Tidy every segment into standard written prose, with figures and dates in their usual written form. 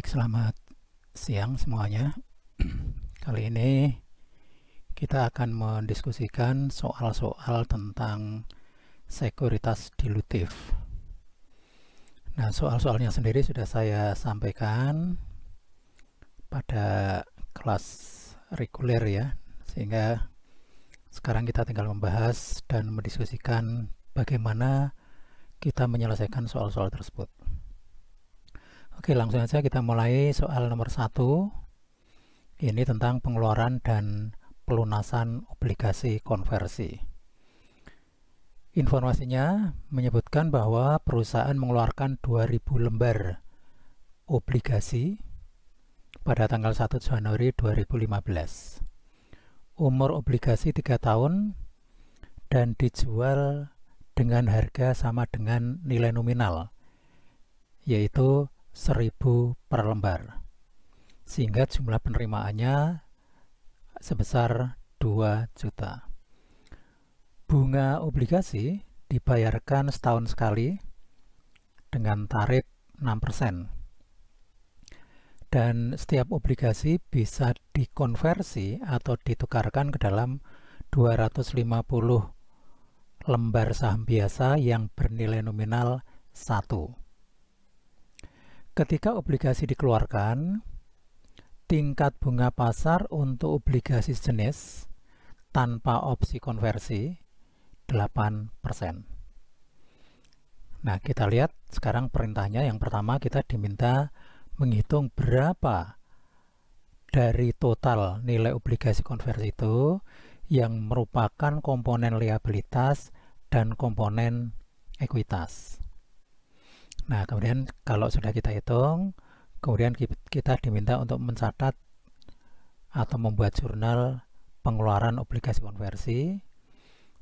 Baik, selamat siang semuanya. Kali ini kita akan mendiskusikan soal-soal tentang sekuritas dilutif. Nah, soal-soalnya sendiri sudah saya sampaikan pada kelas reguler ya, sehingga sekarang kita tinggal membahas dan mendiskusikan bagaimana kita menyelesaikan soal-soal tersebut. Oke, langsung saja kita mulai soal nomor 1. Ini tentang pengeluaran dan pelunasan obligasi konversi. Informasinya menyebutkan bahwa perusahaan mengeluarkan 2000 lembar obligasi pada tanggal 1 Januari 2015. Umur obligasi 3 tahun dan dijual dengan harga sama dengan nilai nominal, yaitu 1000 per lembar, sehingga jumlah penerimaannya sebesar 2 juta. Bunga obligasi dibayarkan setahun sekali dengan tarif 6%, dan setiap obligasi bisa dikonversi atau ditukarkan ke dalam 250 lembar saham biasa yang bernilai nominal 1. Ketika obligasi dikeluarkan, tingkat bunga pasar untuk obligasi sejenis tanpa opsi konversi 8%. Nah, kita lihat sekarang perintahnya. Yang pertama, kita diminta menghitung berapa dari total nilai obligasi konversi itu yang merupakan komponen liabilitas dan komponen ekuitas. Nah, kemudian kalau sudah kita hitung, kemudian kita diminta untuk mencatat atau membuat jurnal pengeluaran obligasi konversi.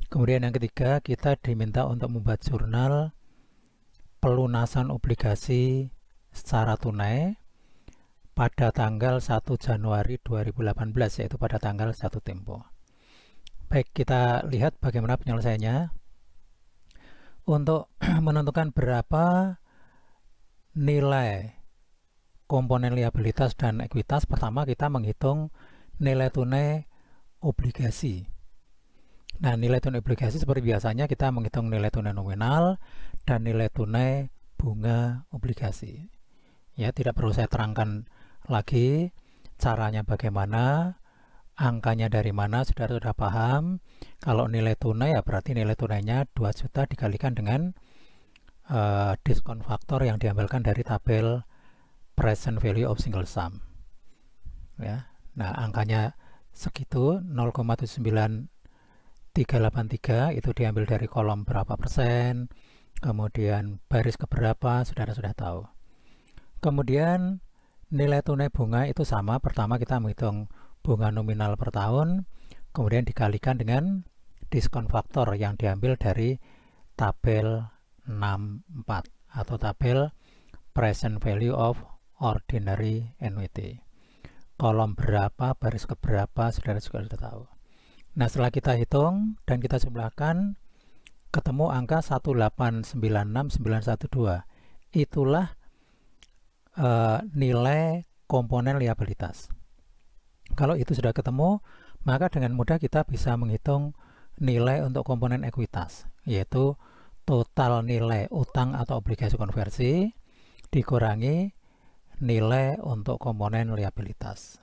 Kemudian yang ketiga, kita diminta untuk membuat jurnal pelunasan obligasi secara tunai pada tanggal 1 Januari 2018, yaitu pada tanggal jatuh tempo. Baik, kita lihat bagaimana penyelesaiannya. Untuk menentukan berapa nilai komponen liabilitas dan ekuitas, pertama kita menghitung nilai tunai obligasi. Nah, nilai tunai obligasi seperti biasanya kita menghitung nilai tunai nominal dan nilai tunai bunga obligasi. Ya, tidak perlu saya terangkan lagi caranya bagaimana, angkanya dari mana, saudara sudah paham. Kalau nilai tunai ya berarti nilai tunainya 2 juta dikalikan dengan diskon faktor yang diambilkan dari tabel present value of single sum. Ya, nah angkanya segitu 0,79383 itu diambil dari kolom berapa persen, kemudian baris keberapa, saudara sudah tahu. Kemudian nilai tunai bunga itu sama. Pertama kita menghitung bunga nominal per tahun, kemudian dikalikan dengan diskon faktor yang diambil dari tabel 64 atau tabel present value of ordinary annuity. Kolom berapa, baris keberapa, saudara juga sudah tahu. Nah, setelah kita hitung dan kita jumlahkan, ketemu angka 1896912. Itulah nilai komponen liabilitas. Kalau itu sudah ketemu, maka dengan mudah kita bisa menghitung nilai untuk komponen ekuitas, yaitu total nilai utang atau obligasi konversi dikurangi nilai untuk komponen liabilitas.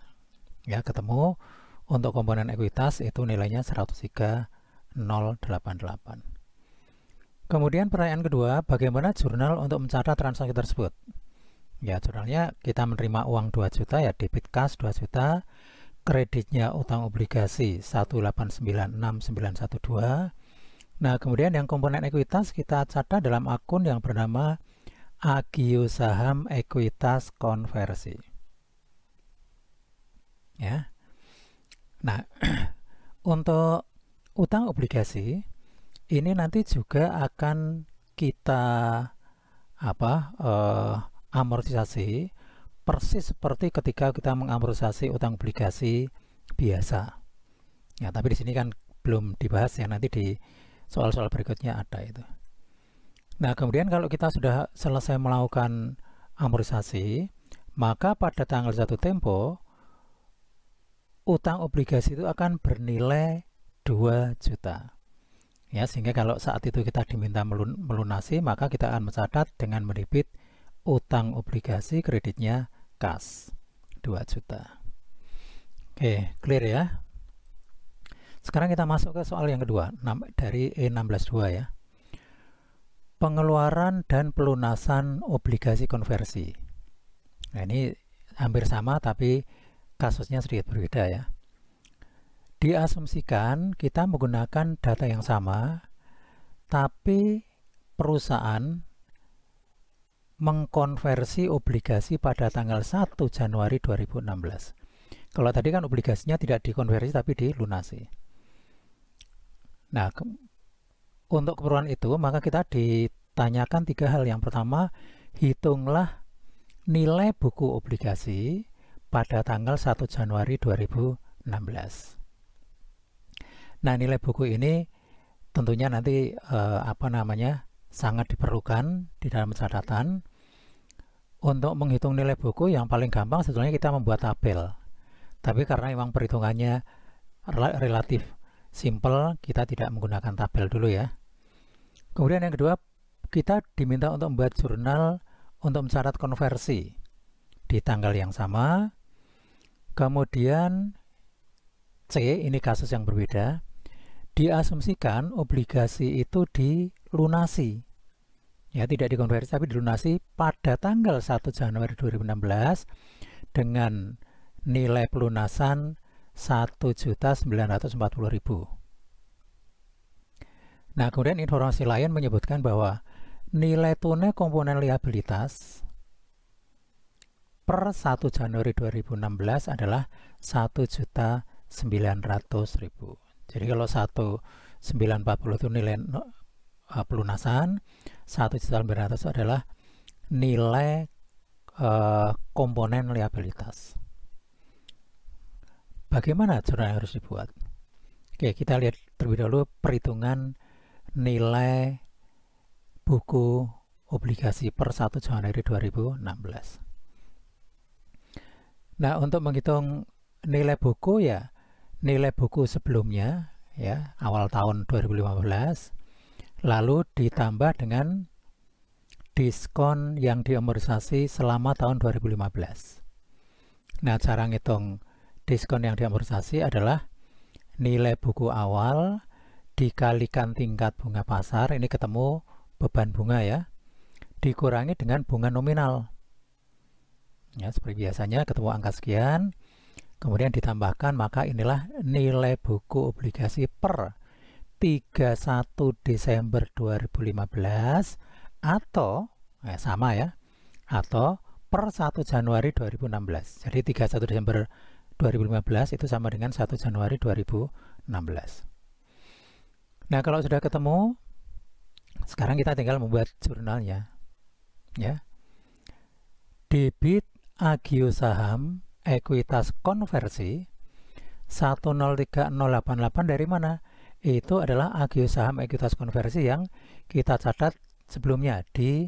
Ya, ketemu untuk komponen ekuitas itu nilainya 103.088. Kemudian pertanyaan kedua, bagaimana jurnal untuk mencatat transaksi tersebut? Ya, jurnalnya kita menerima uang 2 juta ya, debit cash 2 juta, kreditnya utang obligasi 1896912. Nah, kemudian yang komponen ekuitas kita catat dalam akun yang bernama Agio Saham Ekuitas Konversi. Ya. Nah, untuk utang obligasi ini nanti juga akan kita amortisasi persis seperti ketika kita mengamortisasi utang obligasi biasa. Ya, tapi di sini kan belum dibahas ya, nanti di soal-soal berikutnya ada itu. Nah, kemudian kalau kita sudah selesai melakukan amortisasi, maka pada tanggal jatuh tempo utang obligasi itu akan bernilai 2 juta. Ya, sehingga kalau saat itu kita diminta melunasi, maka kita akan mencatat dengan mendebit utang obligasi, kreditnya kas 2 juta. Oke, clear ya. Sekarang kita masuk ke soal yang kedua dari E16.2 ya. Pengeluaran dan pelunasan obligasi konversi. Nah, ini hampir sama tapi kasusnya sedikit berbeda ya. Diasumsikan kita menggunakan data yang sama, tapi perusahaan mengkonversi obligasi pada tanggal 1 Januari 2016. Kalau tadi kan obligasinya tidak dikonversi tapi dilunasi. Nah, untuk keperluan itu maka kita ditanyakan 3 hal. Yang pertama, hitunglah nilai buku obligasi pada tanggal 1 Januari 2016. Nah, nilai buku ini tentunya nanti sangat diperlukan di dalam catatan. Untuk menghitung nilai buku yang paling gampang sebetulnya kita membuat tabel. Tapi karena memang perhitungannya relatif simple, kita tidak menggunakan tabel dulu ya. Kemudian yang kedua, kita diminta untuk membuat jurnal untuk mencatat konversi di tanggal yang sama. Kemudian C, ini kasus yang berbeda. Diasumsikan obligasi itu dilunasi. Ya, tidak dikonversi tapi dilunasi pada tanggal 1 Januari 2016 dengan nilai pelunasan 1.940.000. Nah, kemudian informasi lain menyebutkan bahwa nilai tunai komponen liabilitas per 1 Januari 2016 adalah 1.900.000. Jadi kalau 1.940 itu nilai pelunasan, 1.900 adalah nilai komponen liabilitas. Bagaimana jurnal yang harus dibuat? Oke, kita lihat terlebih dahulu perhitungan nilai buku obligasi per 1 Januari 2016. Nah, untuk menghitung nilai buku ya, nilai buku sebelumnya ya, awal tahun 2015, lalu ditambah dengan diskon yang diamortisasi selama tahun 2015. Nah, cara ngitung diskon yang diamortisasi adalah nilai buku awal dikalikan tingkat bunga pasar, ini ketemu beban bunga ya, dikurangi dengan bunga nominal. Ya, seperti biasanya ketemu angka sekian, kemudian ditambahkan, maka inilah nilai buku obligasi per 31 Desember 2015 atau sama ya, atau per 1 Januari 2016. Jadi 31 Desember 2015 itu sama dengan 1 Januari 2016. Nah, kalau sudah ketemu, sekarang kita tinggal membuat jurnalnya ya. Debit agio saham ekuitas konversi 103088 dari mana? Itu adalah agio saham ekuitas konversi yang kita catat sebelumnya di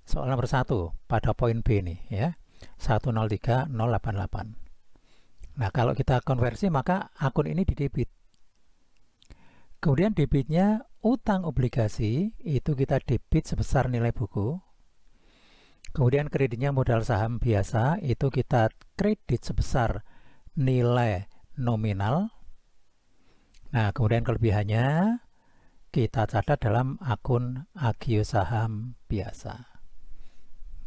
soal nomor 1 pada poin B ini ya, 103088. Nah, kalau kita konversi maka akun ini didebit. Kemudian debitnya utang obligasi itu kita debit sebesar nilai buku. Kemudian kreditnya modal saham biasa itu kita kredit sebesar nilai nominal. Nah, kemudian kelebihannya kita catat dalam akun agio saham biasa.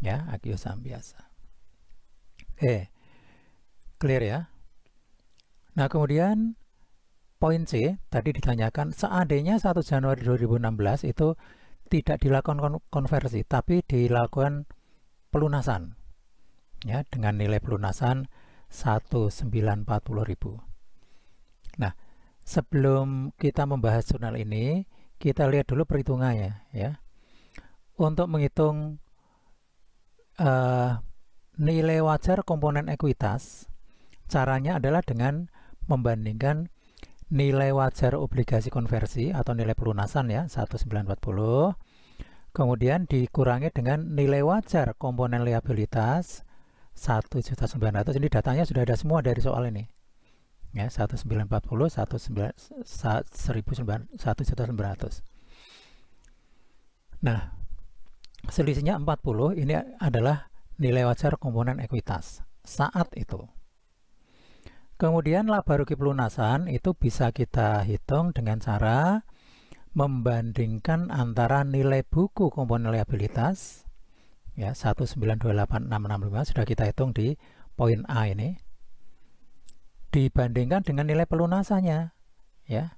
Ya, agio saham biasa. Oke, clear ya. Nah, kemudian poin C tadi ditanyakan, seandainya 1 Januari 2016 itu tidak dilakukan konversi tapi dilakukan pelunasan ya, dengan nilai pelunasan 1.940.000. Nah, sebelum kita membahas jurnal ini, kita lihat dulu perhitungannya ya. Untuk menghitung nilai wajar komponen ekuitas, caranya adalah dengan membandingkan nilai wajar obligasi konversi atau nilai pelunasan ya, 1.940, kemudian dikurangi dengan nilai wajar komponen liabilitas 1.900.000. Ini datanya sudah ada semua dari soal ini. Ya, 1940, 1.900. Nah, selisihnya 40 ini adalah nilai wajar komponen ekuitas saat itu. Kemudian laba rugi pelunasan itu bisa kita hitung dengan cara membandingkan antara nilai buku komponen liabilitas ya 1928665 sudah kita hitung di poin A ini, dibandingkan dengan nilai pelunasannya ya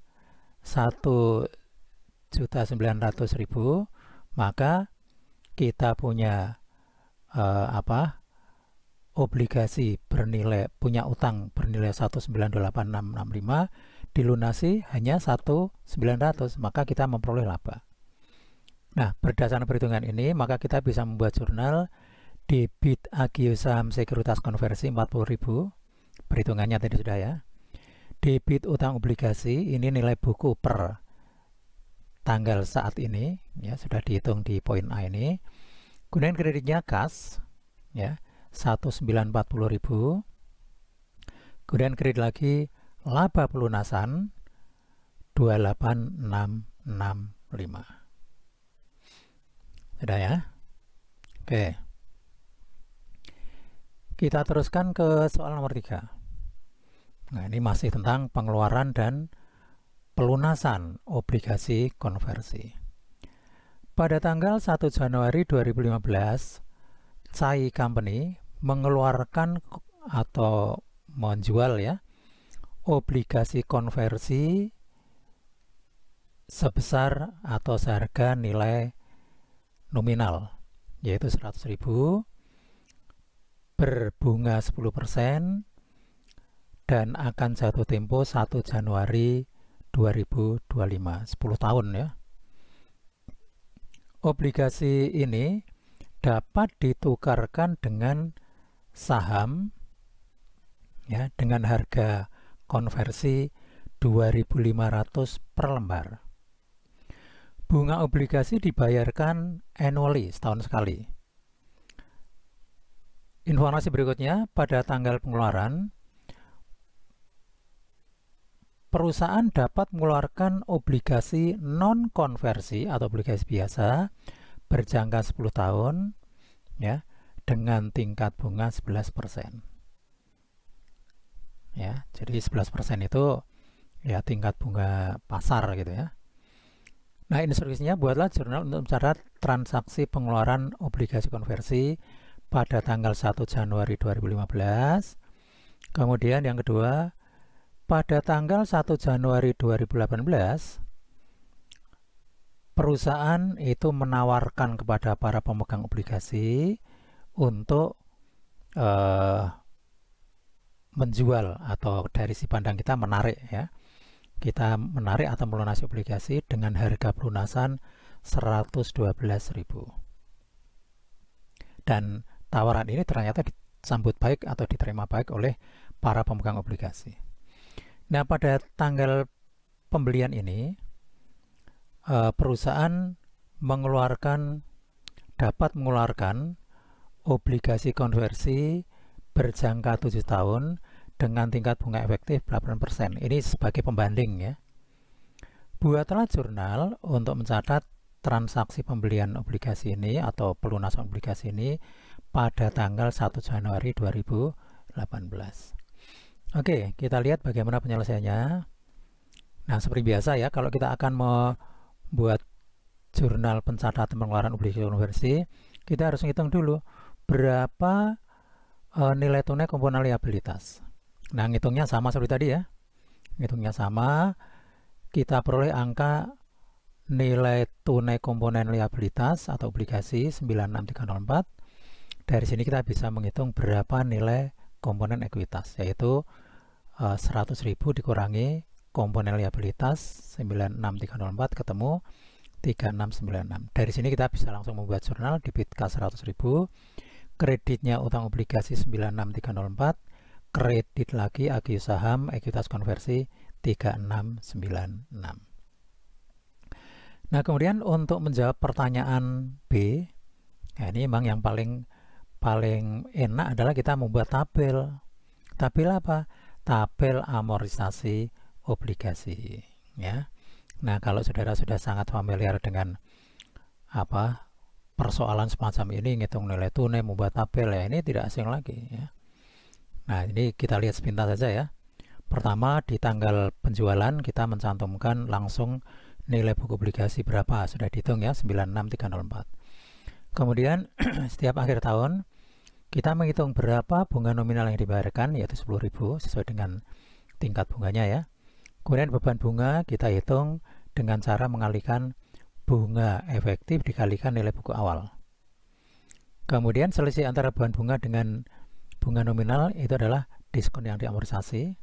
1.900.000, maka kita punya obligasi bernilai, punya utang bernilai 1928665 dilunasi hanya 1.900, maka kita memperoleh laba. Nah, berdasarkan perhitungan ini, maka kita bisa membuat jurnal debit agio saham sekuritas konversi 40.000. Perhitungannya tadi sudah ya. Debit utang obligasi ini nilai buku per tanggal saat ini ya, sudah dihitung di poin A ini. Kemudian kreditnya kas ya 1.940.000. Kemudian kredit lagi laba pelunasan 28.665. Sudah ya. Oke. Kita teruskan ke soal nomor 3. Nah, ini masih tentang pengeluaran dan pelunasan obligasi konversi. Pada tanggal 1 Januari 2015, Cai Company mengeluarkan atau menjual ya obligasi konversi sebesar atau seharga nilai nominal yaitu 100.000 berbunga 10% dan akan jatuh tempo 1 Januari 2025, 10 tahun ya. Obligasi ini dapat ditukarkan dengan saham ya dengan harga konversi 2.500 per lembar. Bunga obligasi dibayarkan annually, setahun sekali. Informasi berikutnya, pada tanggal pengeluaran, perusahaan dapat mengeluarkan obligasi non-konversi atau obligasi biasa berjangka 10 tahun ya dengan tingkat bunga 11%. Ya, jadi 11% itu ya tingkat bunga pasar gitu ya. Nah, instruksinya buatlah jurnal untuk mencatat transaksi pengeluaran obligasi konversi pada tanggal 1 Januari 2015. Kemudian yang kedua, pada tanggal 1 Januari 2018, perusahaan itu menawarkan kepada para pemegang obligasi untuk menjual atau dari si pandang kita menarik ya. Kita menarik atau melunasi obligasi dengan harga pelunasan 112.000. Dan tawaran ini ternyata disambut baik atau diterima baik oleh para pemegang obligasi. Nah, pada tanggal pembelian ini perusahaan dapat mengeluarkan obligasi konversi berjangka 7 tahun dengan tingkat bunga efektif 8%. Ini sebagai pembanding ya. Buatlah jurnal untuk mencatat transaksi pembelian obligasi ini atau pelunasan obligasi ini pada tanggal 1 Januari 2018. Oke, kita lihat bagaimana penyelesaiannya. Nah, seperti biasa ya, kalau kita akan membuat jurnal pencatatan pengeluaran obligasi konversi, kita harus hitung dulu berapa nilai tunai komponen liabilitas. Nah, ngitungnya sama seperti tadi ya. Ngitungnya sama, kita peroleh angka nilai tunai komponen liabilitas atau obligasi 96304. Dari sini kita bisa menghitung berapa nilai komponen ekuitas, yaitu 100.000 dikurangi komponen liabilitas 96304 ketemu 3696. Dari sini kita bisa langsung membuat jurnal debit kas 100.000, kreditnya utang obligasi 96304, kredit lagi agio saham ekuitas konversi 3696. Nah, kemudian untuk menjawab pertanyaan B, nah ini memang yang paling paling enak adalah kita membuat tabel. Tabel apa? Tabel amortisasi obligasi, ya. Nah, kalau saudara sudah sangat familiar dengan persoalan semacam ini, ngitung nilai tunai, membuat tabel, ya ini tidak asing lagi, ya. Nah, ini kita lihat sepintas saja ya. Pertama, di tanggal penjualan kita mencantumkan langsung nilai buku obligasi berapa, sudah dihitung ya, 96304. Kemudian setiap akhir tahun kita menghitung berapa bunga nominal yang dibayarkan, yaitu 10.000 sesuai dengan tingkat bunganya ya. Kemudian beban bunga kita hitung dengan cara mengalihkan bunga efektif dikalikan nilai buku awal. Kemudian selisih antara beban bunga dengan bunga nominal itu adalah diskon yang diamortisasi.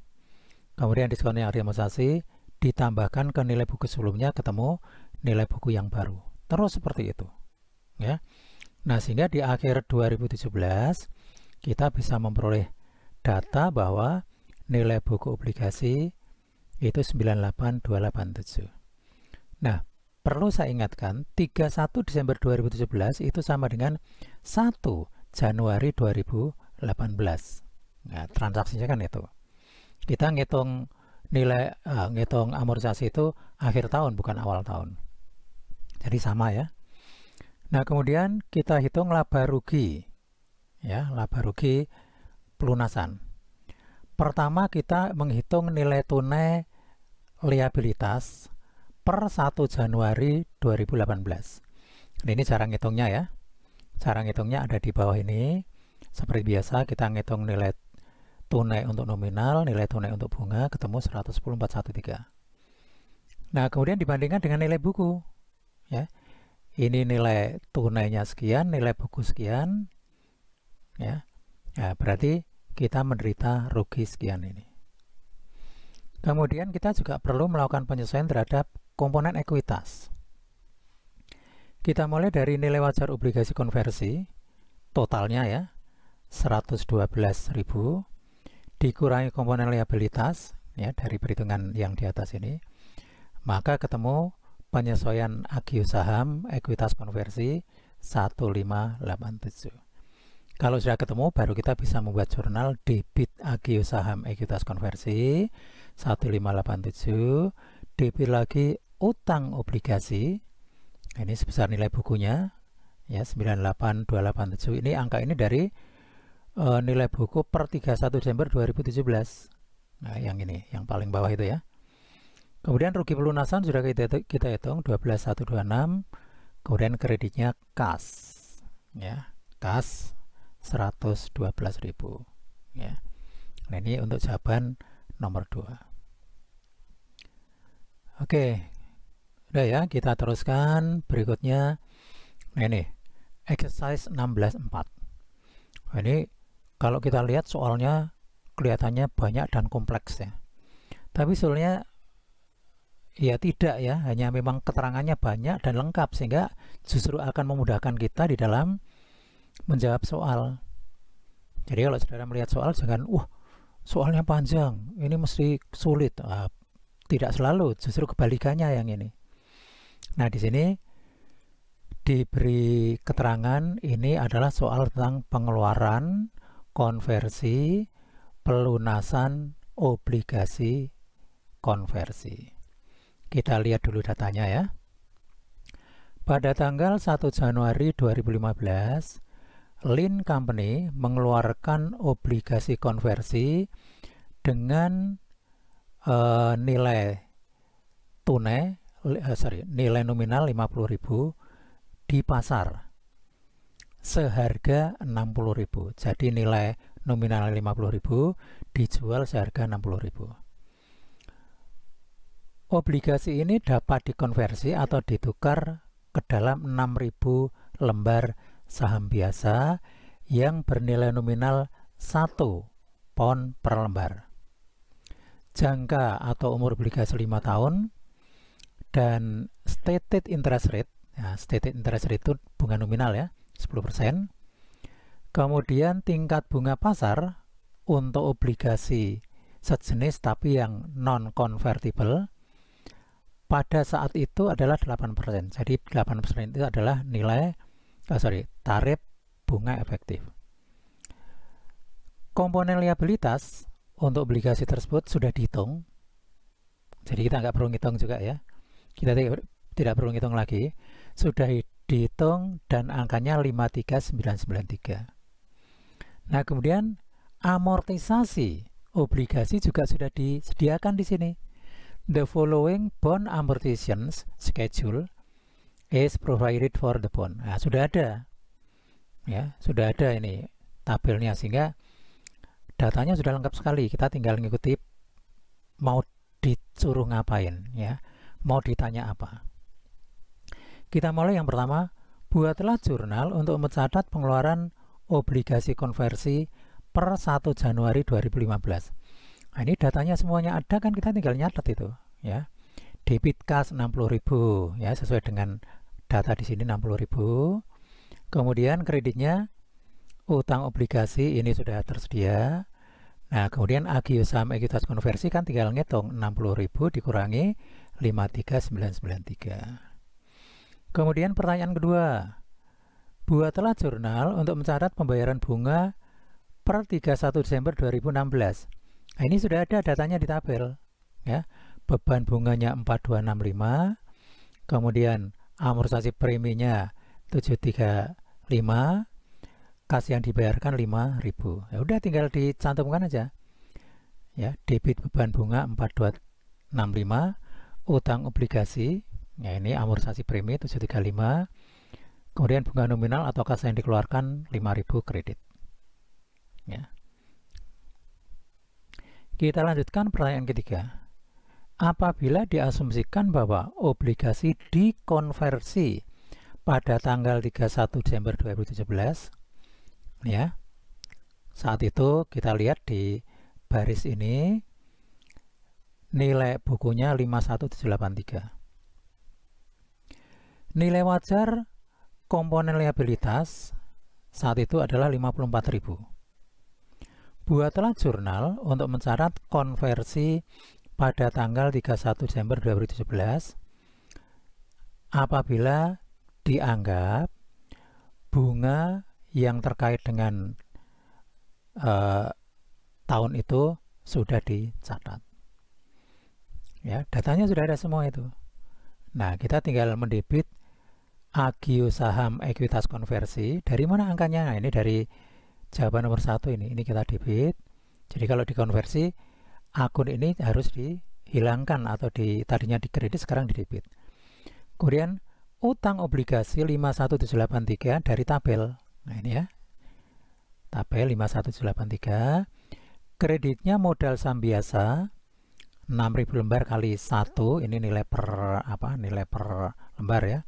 Kemudian diskon yang diamortisasi ditambahkan ke nilai buku sebelumnya, ketemu nilai buku yang baru. Terus seperti itu, ya. Nah, sehingga di akhir 2017 kita bisa memperoleh data bahwa nilai buku obligasi itu 98287. Nah, perlu saya ingatkan, 31 Desember 2017 itu sama dengan 1 Januari 2018. Nah, transaksinya kan itu. Kita ngitung nilai ngitung amortisasi itu akhir tahun, bukan awal tahun. Jadi sama ya. Nah, kemudian kita hitung laba rugi. Ya, laba rugi pelunasan. Pertama kita menghitung nilai tunai liabilitas per 1 Januari 2018. Ini cara ngitungnya ya. Cara ngitungnya ada di bawah ini. Seperti biasa kita ngitung nilai tunai untuk nominal, nilai tunai untuk bunga, ketemu 110.413. Nah, kemudian dibandingkan dengan nilai buku. Ya. Ini nilai tunainya sekian, nilai buku sekian. Ya. Nah, berarti kita menderita rugi sekian ini. Kemudian kita juga perlu melakukan penyesuaian terhadap komponen ekuitas. Kita mulai dari nilai wajar obligasi konversi, totalnya ya, 112.000, dikurangi komponen liabilitas, ya, dari perhitungan yang di atas ini, maka ketemu penyesuaian agio saham, ekuitas konversi, 1587. Kalau sudah ketemu, baru kita bisa membuat jurnal debit agio saham, ekuitas konversi, 1587, debit lagi utang obligasi, ini sebesar nilai bukunya, ya, 98287. Ini angka ini dari nilai buku per 31 Desember 2017. Nah, yang ini, yang paling bawah itu ya. Kemudian rugi pelunasan sudah kita hitung 12.126. Kemudian kreditnya kas, ya, kas 112.000, ya. Nah, ini untuk jawaban nomor 2. Oke, udah ya, kita teruskan berikutnya. Nah, ini exercise 16.4. Nah, ini kalau kita lihat soalnya kelihatannya banyak dan kompleks ya. Tapi soalnya ya tidak ya, hanya memang keterangannya banyak dan lengkap sehingga justru akan memudahkan kita di dalam menjawab soal. Jadi kalau saudara melihat soal jangan, soalnya panjang, ini mesti sulit. Tidak selalu, justru kebalikannya yang ini. Nah, di sini diberi keterangan ini adalah soal tentang pengeluaran, konversi, pelunasan obligasi konversi. Kita lihat dulu datanya ya. Pada tanggal 1 Januari 2015, Lin Company mengeluarkan obligasi konversi dengan nilai tunai, nilai nominal 50.000 di pasar seharga 60.000. Jadi nilai nominal 50.000 dijual seharga 60.000. Obligasi ini dapat dikonversi atau ditukar ke dalam 6.000 lembar saham biasa yang bernilai nominal 1 pound per lembar. Jangka atau umur obligasi 5 tahun dan stated interest rate. Nah, stated interest rate itu bunga nominal ya, 10%. Kemudian tingkat bunga pasar untuk obligasi sejenis tapi yang non-convertible pada saat itu adalah 8%. Jadi 8% itu adalah tarif bunga efektif. Komponen liabilitas untuk obligasi tersebut sudah dihitung. Jadi kita nggak perlu ngitung juga ya. Kita tidak perlu ngitung lagi. Sudah dihitung dan angkanya 53993. Nah, kemudian amortisasi obligasi juga sudah disediakan di sini. The following bond amortizations schedule is provided for the bond. Nah, sudah ada. Ya, sudah ada ini tabelnya, sehingga datanya sudah lengkap sekali. Kita tinggal ngikuti mau disuruh ngapain ya, mau ditanya apa. Kita mulai yang pertama, buatlah jurnal untuk mencatat pengeluaran obligasi konversi per 1 Januari 2015. Nah, ini datanya semuanya ada kan, kita tinggal nyatet itu ya. Debit kas 60.000 ya, sesuai dengan data di sini 60.000. Kemudian kreditnya utang obligasi ini sudah tersedia. Nah, kemudian agio saham ekuitas konversi kan tinggal ngitung 60.000 dikurangi 53993. Kemudian pertanyaan kedua, buatlah jurnal untuk mencatat pembayaran bunga per 31 Desember 2016. Nah, ini sudah ada datanya di tabel ya. Beban bunganya 4265, kemudian amortisasi preminya 735, kas yang dibayarkan 5.000. Ya udah tinggal dicantumkan aja. Ya, debit beban bunga 4265, utang obligasi, ya ini amortisasi premi 735, kemudian bunga nominal atau kas yang dikeluarkan 5.000 kredit. Ya. Kita lanjutkan pertanyaan ketiga. Apabila diasumsikan bahwa obligasi dikonversi pada tanggal 31 Desember 2017, ya, saat itu kita lihat di baris ini nilai bukunya 51783. Nilai wajar komponen liabilitas saat itu adalah 54.000. Buatlah jurnal untuk mencatat konversi pada tanggal 31 Desember 2017 apabila dianggap bunga yang terkait dengan tahun itu sudah dicatat. Ya, datanya sudah ada semua itu. Nah, kita tinggal mendebit agio saham ekuitas konversi. Dari mana angkanya? Nah, ini dari jawaban nomor 1 ini. Ini kita debit. Jadi kalau dikonversi, akun ini harus dihilangkan atau tadinya dikredit, sekarang didebit. Kemudian utang obligasi 51783 dari tabel. Nah, ini ya. Tabel 51783. Kreditnya modal saham biasa 6.000 lembar kali 1, ini nilai per nilai per lembar ya.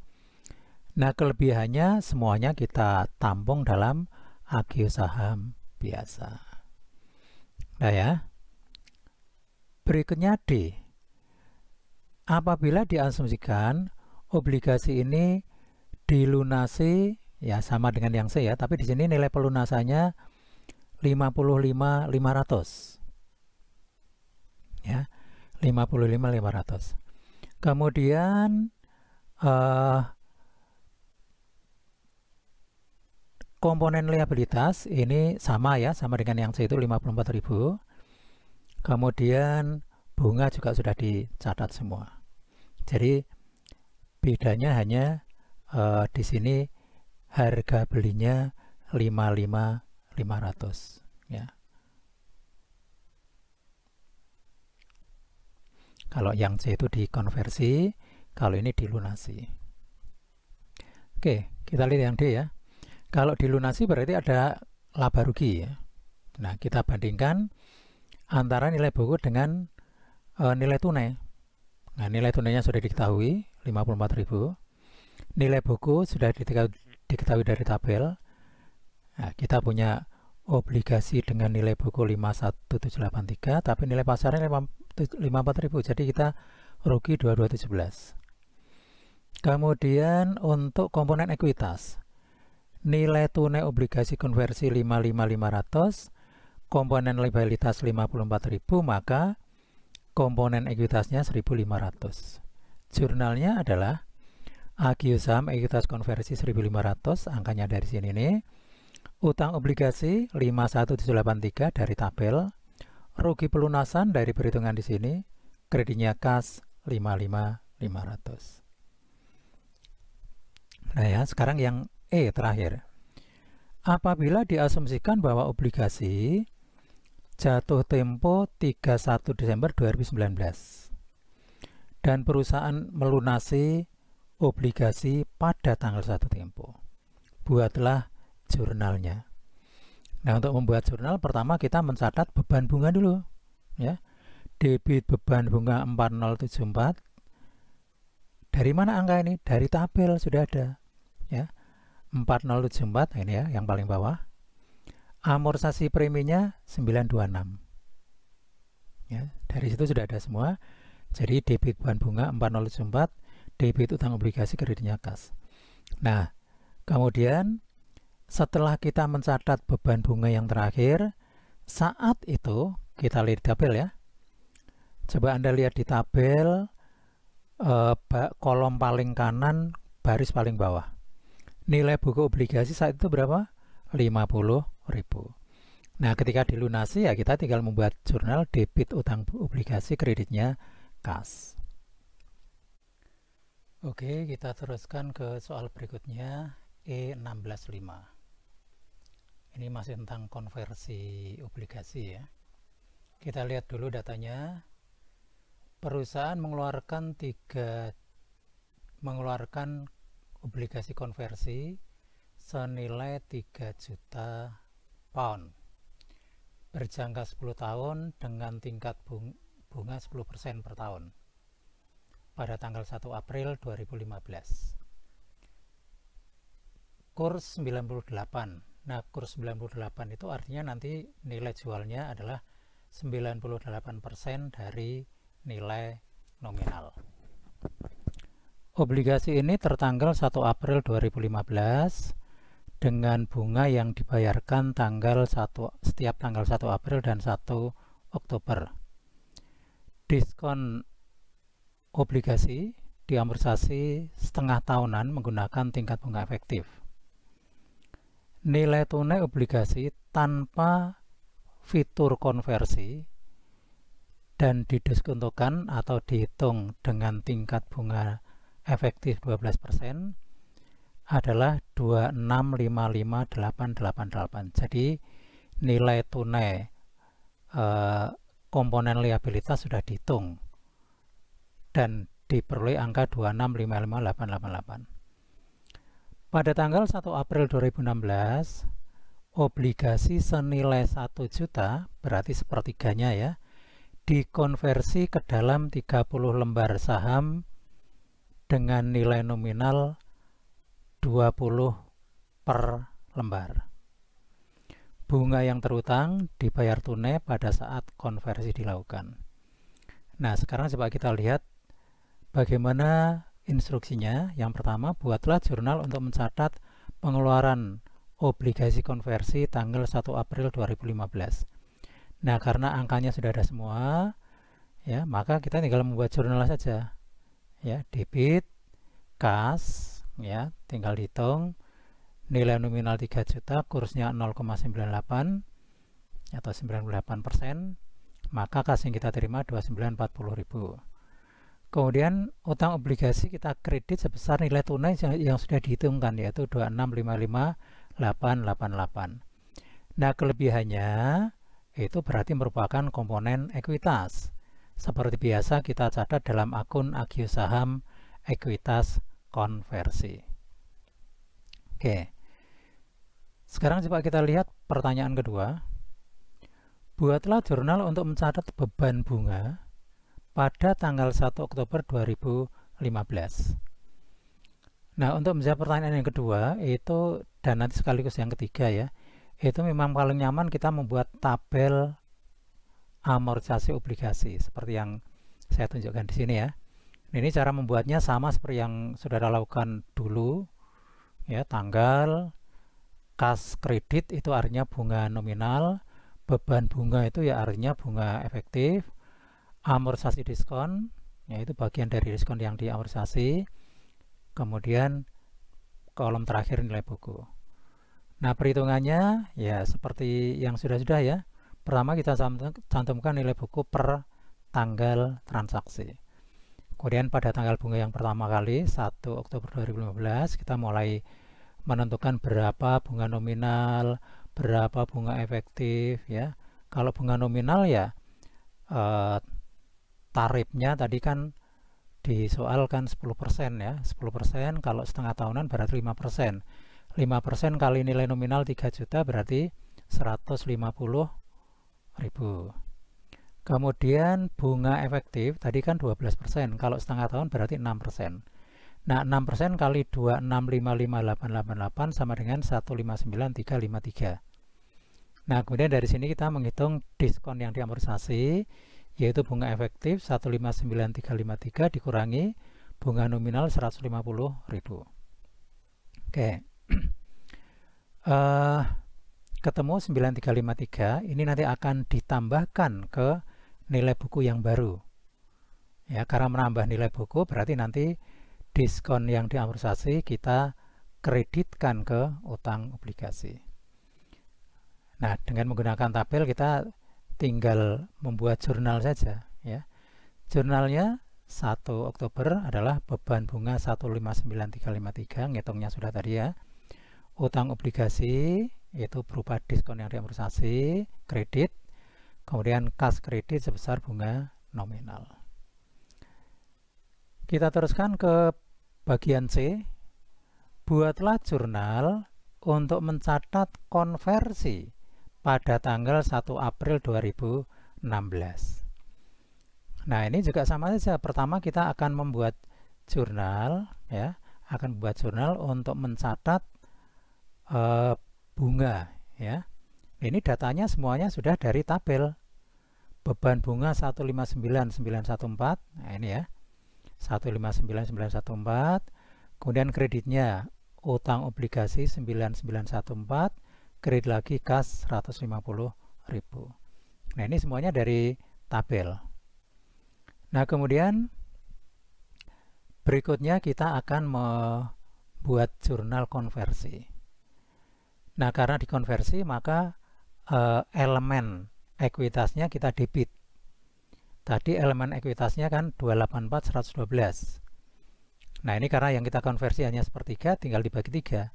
Nah, kelebihannya semuanya kita tampung dalam agio saham biasa. Nah ya. Berikutnya D. Apabila diasumsikan obligasi ini dilunasi, ya sama dengan yang C ya, tapi di sini nilai pelunasannya 55.500. Ya, 55.500. Kemudian komponen liabilitas ini sama ya, sama dengan yang C itu 54.000. Kemudian bunga juga sudah dicatat semua. Jadi bedanya hanya di sini harga belinya 55.500 ya. Kalau yang C itu dikonversi, kalau ini dilunasi. Oke, kita lihat yang D ya. Kalau dilunasi berarti ada laba rugi ya. Nah, kita bandingkan antara nilai buku dengan nilai tunai. Nah, nilai tunainya sudah diketahui 54.000. Nilai buku sudah diketahui dari tabel. Nah, kita punya obligasi dengan nilai buku 51783, tapi nilai pasarnya 54.000. Jadi kita rugi 2217. Kemudian untuk komponen ekuitas, nilai tunai obligasi konversi 55.500, komponen liabilitas 54.000, maka komponen ekuitasnya 1.500. Jurnalnya adalah agio saham ekuitas konversi 1.500, angkanya dari sini nih, Utang obligasi 51783 dari tabel, rugi pelunasan dari perhitungan di sini, kreditnya kas 55.500. Nah ya, sekarang yang E terakhir. Apabila diasumsikan bahwa obligasi jatuh tempo 31 Desember 2019 dan perusahaan melunasi obligasi pada tanggal 1 tempo, buatlah jurnalnya. Nah, untuk membuat jurnal pertama kita mencatat beban bunga dulu ya. Debit beban bunga 4074. Dari mana angka ini? Dari tabel sudah ada ya. 4074 ini ya yang paling bawah. Amortisasi preminya 926. Ya, dari situ sudah ada semua. Jadi debit beban bunga 4074, debit utang obligasi, kreditnya kas. Nah, kemudian setelah kita mencatat beban bunga yang terakhir, saat itu kita lihat di tabel ya. Coba Anda lihat di tabel kolom paling kanan, baris paling bawah. Nilai buku obligasi saat itu berapa? 50.000. Nah, ketika dilunasi ya kita tinggal membuat jurnal debit utang obligasi, kreditnya kas. Oke, kita teruskan ke soal berikutnya, E165. Ini masih tentang konversi obligasi ya. Kita lihat dulu datanya. Perusahaan mengeluarkan obligasi konversi senilai 3 juta pound berjangka 10 tahun dengan tingkat bunga 10% per tahun pada tanggal 1 April 2015. Kurs 98. Nah, kurs 98 itu artinya nanti nilai jualnya adalah 98% dari nilai nominal. Obligasi ini tertanggal 1 April 2015 dengan bunga yang dibayarkan setiap tanggal 1 April dan 1 Oktober. Diskon obligasi diamortisasi setengah tahunan menggunakan tingkat bunga efektif. Nilai tunai obligasi tanpa fitur konversi dan didiskontokan atau dihitung dengan tingkat bunga efektif 12% adalah 2655888. Jadi nilai tunai komponen liabilitas sudah dihitung dan diperoleh angka 2655888. Pada tanggal 1 April 2016, obligasi senilai 1 juta, berarti sepertiganya ya, dikonversi ke dalam 30 lembar saham dengan nilai nominal 20 per lembar. Bunga yang terutang dibayar tunai pada saat konversi dilakukan. Nah, sekarang coba kita lihat bagaimana instruksinya. Yang pertama, buatlah jurnal untuk mencatat pengeluaran obligasi konversi tanggal 1 April 2015. Nah, karena angkanya sudah ada semua, ya, maka kita tinggal membuat jurnal saja. Ya, debit, kas, ya, tinggal hitung. Nilai nominal 3 juta, kursnya 0,98 atau 98%, maka kas yang kita terima 2940.000. Kemudian utang obligasi kita kredit sebesar nilai tunai yang sudah dihitungkan, yaitu 2655888. Nah, kelebihannya itu berarti merupakan komponen ekuitas. Seperti biasa kita catat dalam akun agio saham ekuitas konversi. Oke. Sekarang coba kita lihat pertanyaan kedua. Buatlah jurnal untuk mencatat beban bunga pada tanggal 1 Oktober 2015. Nah, untuk menjawab pertanyaan yang kedua itu, dan nanti sekaligus yang ketiga ya, itu memang paling nyaman kita membuat tabel amortisasi obligasi seperti yang saya tunjukkan di sini ya. Ini cara membuatnya sama seperti yang sudah dilakukan dulu ya, tanggal, kas kredit itu artinya bunga nominal, beban bunga itu ya artinya bunga efektif, amortisasi diskon yaitu bagian dari diskon yang diamortisasi, kemudian kolom terakhir nilai buku. Nah, perhitungannya ya seperti yang sudah-sudah ya. Pertama kita cantumkan nilai buku per tanggal transaksi. Kemudian pada tanggal bunga yang pertama kali 1 Oktober 2015 kita mulai menentukan berapa bunga nominal, berapa bunga efektif ya. Kalau bunga nominal ya tarifnya tadi kan di soal kan 10% ya. 10% kalau setengah tahunan berarti 5%. 5% kali nilai nominal 3 juta berarti 150.000. Kemudian bunga efektif tadi kan 12%, kalau setengah tahun berarti 6%. Nah, 6% kali 2655888 sama dengan 159.353. Nah, kemudian dari sini kita menghitung diskon yang diamortisasi, yaitu bunga efektif 159.353 dikurangi bunga nominal 150.000. Oke. Ketemu 9353, ini nanti akan ditambahkan ke nilai buku yang baru ya, karena menambah nilai buku berarti nanti diskon yang diamortisasi kita kreditkan ke utang obligasi. Nah, dengan menggunakan tabel kita tinggal membuat jurnal saja ya. Jurnalnya 1 Oktober adalah beban bunga 159.353, ngitungnya sudah tadi ya. Utang obligasi itu berupa diskon yang diamortisasi, kredit. Kemudian kas kredit sebesar bunga nominal. Kita teruskan ke bagian C. Buatlah jurnal untuk mencatat konversi pada tanggal 1 April 2016. Nah, ini juga sama saja. Pertama kita akan membuat jurnal ya, akan membuat jurnal untuk mencatat bunga ya. Ini datanya semuanya sudah dari tabel. Beban bunga 159.914. Nah, ini ya. 159.914. Kemudian kreditnya utang obligasi 9914, kredit lagi kas 150.000. Nah, ini semuanya dari tabel. Nah, kemudian berikutnya kita akan membuat jurnal konversi. Nah, karena dikonversi maka elemen ekuitasnya kita debit. Tadi elemen ekuitasnya kan 284 112. Nah, ini karena yang kita konversi hanya sepertiga, tinggal dibagi 3.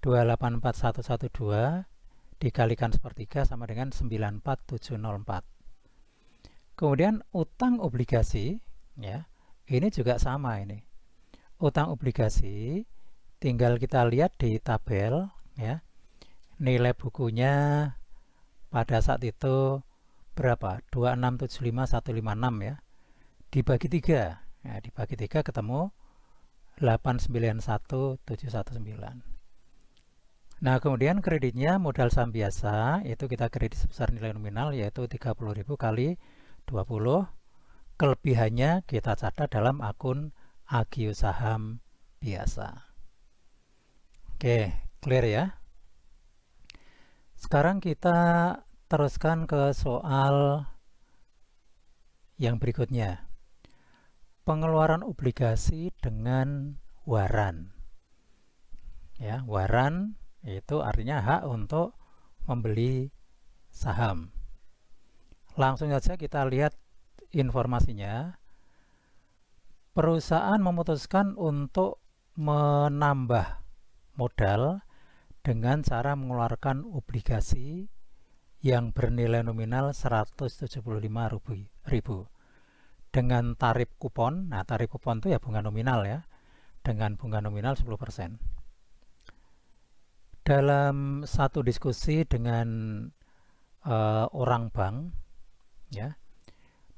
284 112 dikalikan sepertiga sama dengan 94704. Kemudian utang obligasi ya, ini juga sama ini. Utang obligasi tinggal kita lihat di tabel ya. Nilai bukunya pada saat itu berapa? 2675156 ya. Dibagi 3. Ya, dibagi 3 ketemu 891.719. Nah, kemudian kreditnya modal saham biasa, itu kita kredit sebesar nilai nominal yaitu 30.000 kali 20. Kelebihannya kita catat dalam akun agio saham biasa. Oke, clear ya? Sekarang kita teruskan ke soal yang berikutnya. Pengeluaran obligasi dengan waran. Ya, waran itu artinya hak untuk membeli saham. Langsung saja kita lihat informasinya. Perusahaan memutuskan untuk menambah modal dengan cara mengeluarkan obligasi yang bernilai nominal 175.000 dengan tarif kupon. Nah, tarif kupon itu ya bunga nominal ya, dengan bunga nominal 10%. Dalam satu diskusi dengan orang bank ya,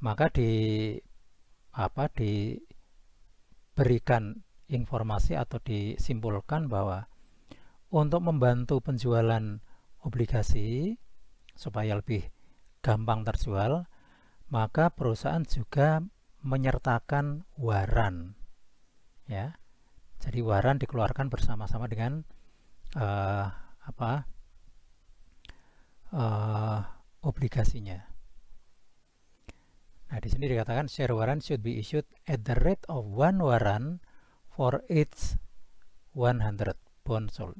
maka diberikan informasi atau disimpulkan bahwa untuk membantu penjualan obligasi supaya lebih gampang terjual, maka perusahaan juga menyertakan waran ya. Jadi waran dikeluarkan bersama-sama dengan obligasinya. Nah, di sini dikatakan share warrant should be issued at the rate of 1 warrant for each 100 bond sold.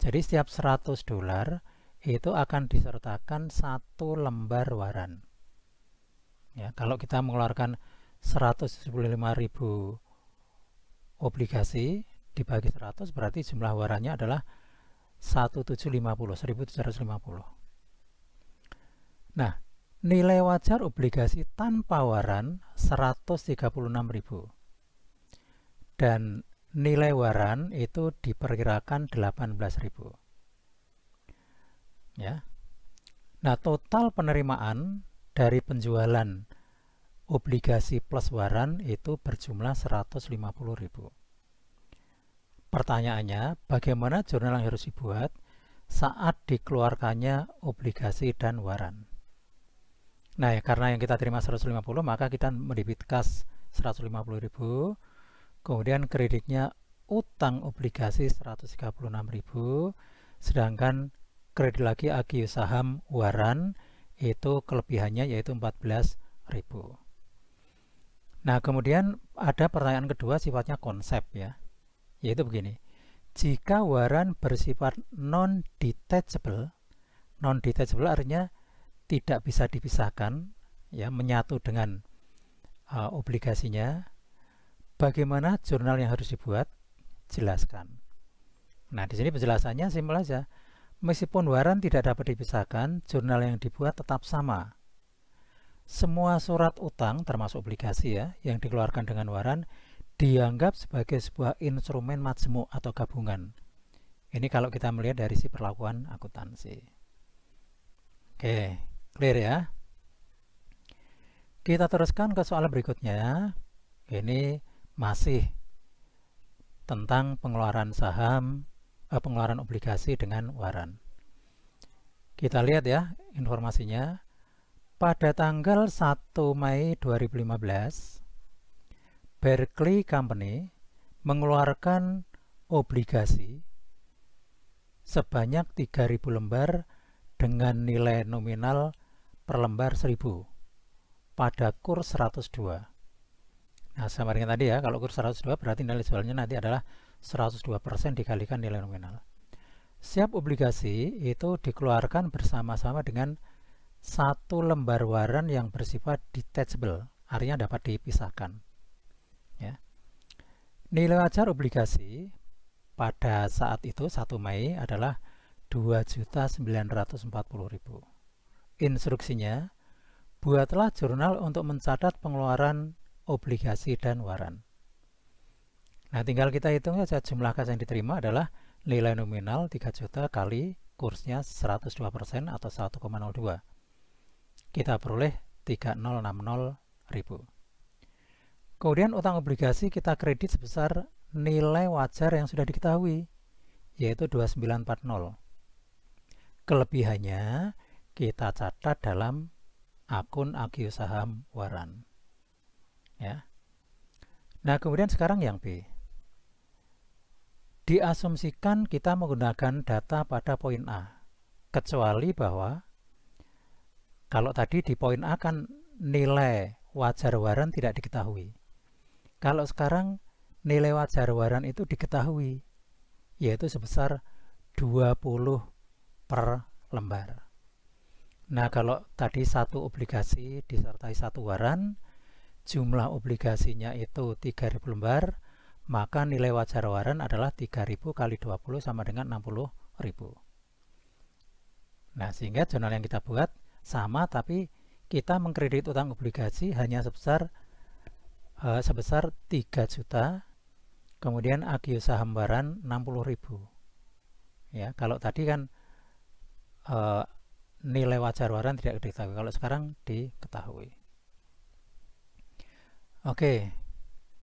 Jadi setiap $100 itu akan disertakan 1 lembar waran. Ya, kalau kita mengeluarkan 175.000 obligasi dibagi 100 berarti jumlah warannya adalah 1750. Nah, nilai wajar obligasi tanpa waran 136.000. Dan nilai waran itu diperkirakan 18.000. Ya. Nah, total penerimaan dari penjualan obligasi plus waran itu berjumlah 150.000. Pertanyaannya, bagaimana jurnal yang harus dibuat saat dikeluarkannya obligasi dan waran? Nah, karena yang kita terima 150, maka kita mendebit kas 150.000, kemudian kreditnya utang obligasi 136.000, sedangkan kredit lagi agio saham waran itu kelebihannya yaitu 14.000. Nah, kemudian ada pertanyaan kedua sifatnya konsep ya, yaitu begini. Jika waran bersifat non-detachable artinya tidak bisa dipisahkan, ya, menyatu dengan obligasinya, bagaimana jurnal yang harus dibuat? Jelaskan. Nah, di sini penjelasannya simpel aja. Meskipun waran tidak dapat dipisahkan, jurnal yang dibuat tetap sama. Semua surat utang termasuk obligasi ya yang dikeluarkan dengan waran dianggap sebagai sebuah instrumen majmu atau gabungan. Ini kalau kita melihat dari si perlakuan akuntansi. Oke, clear ya? Kita teruskan ke soal berikutnya. Ini masih tentang pengeluaran saham, pengeluaran obligasi dengan waran. Kita lihat ya informasinya. Pada tanggal 1 Mei 2015, Berkeley Company mengeluarkan obligasi sebanyak 3.000 lembar dengan nilai nominal per lembar 1.000 pada kurs 102. Nah, sama dengan tadi ya, kalau kurs 102 berarti nilai jualnya nanti adalah 102% dikalikan nilai nominal. Setiap obligasi itu dikeluarkan bersama-sama dengan 1 lembar waran yang bersifat detachable, artinya dapat dipisahkan. Ya. Nilai wajar obligasi pada saat itu 1 Mei adalah 2.940.000. Instruksinya, buatlah jurnal untuk mencatat pengeluaran obligasi dan waran. Nah, tinggal kita hitung saja jumlah kas yang diterima adalah nilai nominal 3 juta kali kursnya 102% atau 1,02. Kita peroleh 3.060.000. Kemudian utang obligasi kita kredit sebesar nilai wajar yang sudah diketahui, yaitu 2.940. Kelebihannya kita catat dalam akun agio saham waran. Ya. Nah, kemudian sekarang yang B. Diasumsikan kita menggunakan data pada poin A, kecuali bahwa kalau tadi di poin A kan nilai wajar waran tidak diketahui. Kalau sekarang nilai wajar waran itu diketahui, yaitu sebesar 20 per lembar. Nah, kalau tadi satu obligasi disertai satu waran, jumlah obligasinya itu 3.000 lembar, maka nilai wajar waran adalah 3.000 kali 20 sama dengan 60.000. Nah, sehingga jurnal yang kita buat sama, tapi kita mengkredit utang obligasi hanya sebesar 3 juta, kemudian agio saham waran 60.000. Ya, kalau tadi kan nilai wajar waran tidak diketahui, kalau sekarang diketahui. Oke,